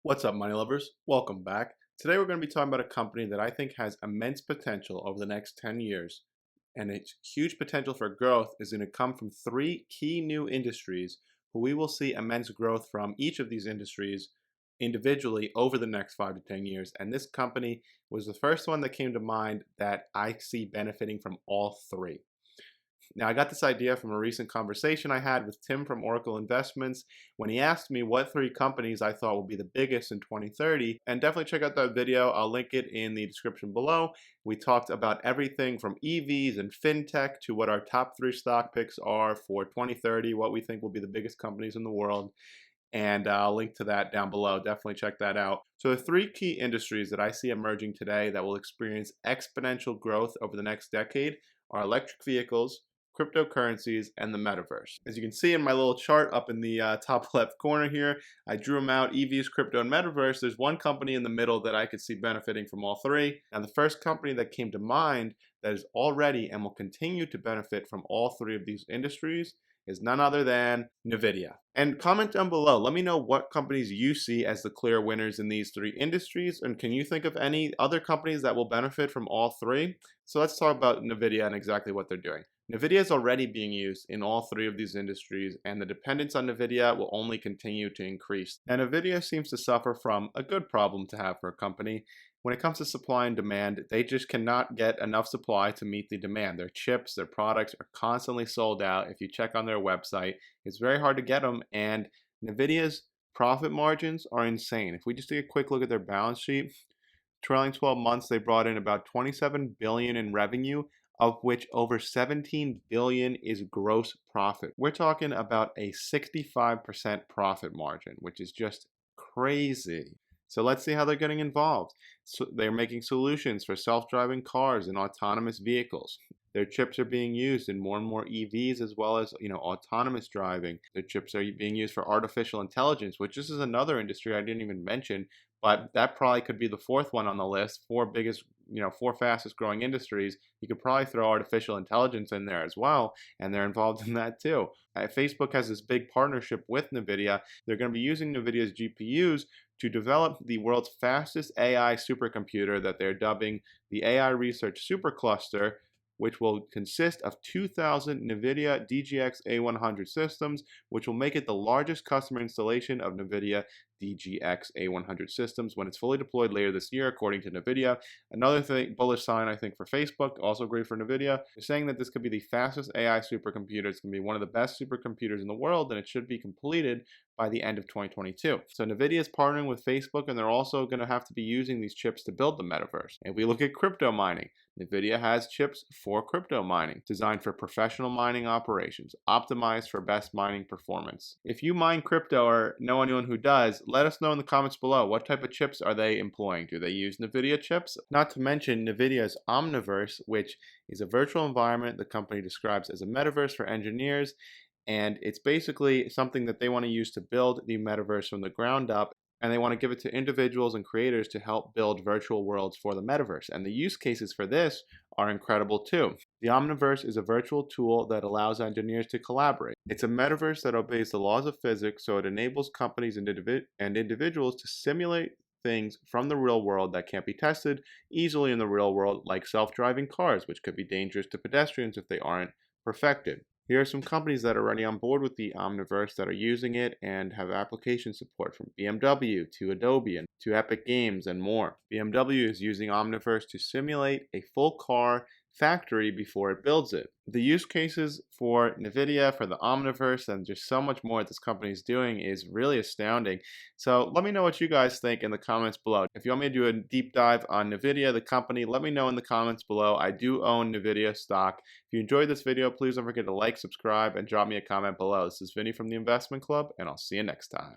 What's up, money lovers? Welcome back. Today we're going to be talking about a company that I think has immense potential over the next 10 years. And its huge potential for growth is going to come from three key new industries where we will see immense growth from each of these industries individually over the next 5 to 10 years. And this company was the first one that came to mind that I see benefiting from all three. Now, I got this idea from a recent conversation I had with Tim from Oracle Investments when he asked me what three companies I thought would be the biggest in 2030. And definitely check out that video. I'll link it in the description below. We talked about everything from EVs and fintech to what our top three stock picks are for 2030, what we think will be the biggest companies in the world. And I'll link to that down below. Definitely check that out. So the three key industries that I see emerging today that will experience exponential growth over the next decade are electric vehicles, cryptocurrencies, and the metaverse. As you can see in my little chart up in the top left corner here, I drew them out: EVs, crypto, and metaverse. There's one company in the middle that I could see benefiting from all three. And the first company that came to mind that is already and will continue to benefit from all three of these industries is none other than Nvidia. And comment down below. Let me know what companies you see as the clear winners in these three industries, and can you think of any other companies that will benefit from all three? So let's talk about Nvidia and exactly what they're doing. Nvidia is already being used in all three of these industries, and the dependence on Nvidia will only continue to increase. And Nvidia seems to suffer from a good problem to have for a company. When it comes to supply and demand, they just cannot get enough supply to meet the demand. Their chips, their products are constantly sold out. If you check on their website, it's very hard to get them, and Nvidia's profit margins are insane. If we just take a quick look at their balance sheet, trailing 12 months, they brought in about 27 billion in revenue, of which over 17 billion is gross profit. We're talking about a 65% profit margin, which is just crazy. So let's see how they're getting involved. So they're making solutions for self-driving cars and autonomous vehicles. Their chips are being used in more and more EVs, as well as autonomous driving. Their chips are being used for artificial intelligence, which this is another industry I didn't even mention, but that probably could be the fourth one on the list. Four fastest growing industries. You could probably throw artificial intelligence in there as well, and they're involved in that too. Facebook has this big partnership with Nvidia. They're going to be using Nvidia's GPUs to develop the world's fastest AI supercomputer that they're dubbing the AI Research Supercluster, which will consist of 2,000 NVIDIA DGX A100 systems, which will make it the largest customer installation of NVIDIA DGX A100 systems when it's fully deployed later this year, according to NVIDIA. Another bullish sign, I think, for Facebook, also great for NVIDIA, is saying that this could be the fastest AI supercomputer. It's going to be one of the best supercomputers in the world, and it should be completed by the end of 2022. So NVIDIA is partnering with Facebook, and they're also going to have to be using these chips to build the metaverse. If we look at crypto mining, NVIDIA has chips for crypto mining, designed for professional mining operations, optimized for best mining performance. If you mine crypto or know anyone who does, let us know in the comments below. What type of chips are they employing? Do they use NVIDIA chips? Not to mention NVIDIA's Omniverse, which is a virtual environment the company describes as a metaverse for engineers. And it's basically something that they want to use to build the metaverse from the ground up. And they want to give it to individuals and creators to help build virtual worlds for the metaverse. And the use cases for this are incredible too. The Omniverse is a virtual tool that allows engineers to collaborate. It's a metaverse that obeys the laws of physics, so it enables companies and individuals to simulate things from the real world that can't be tested easily in the real world, like self-driving cars, which could be dangerous to pedestrians if they aren't perfected. Here are some companies that are already on board with the Omniverse that are using it and have application support, from BMW to Adobe and to Epic Games and more. BMW is using Omniverse to simulate a full car factory before it builds it. The use cases for Nvidia, for the Omniverse, and just so much more that this company is doing is really astounding. So let me know what you guys think in the comments below. If you want me to do a deep dive on Nvidia, the company, let me know in the comments below. I do own NVDA stock. If you enjoyed this video, please don't forget to like, subscribe, and drop me a comment below. This is Vinny from the Investment Club, and I'll see you next time.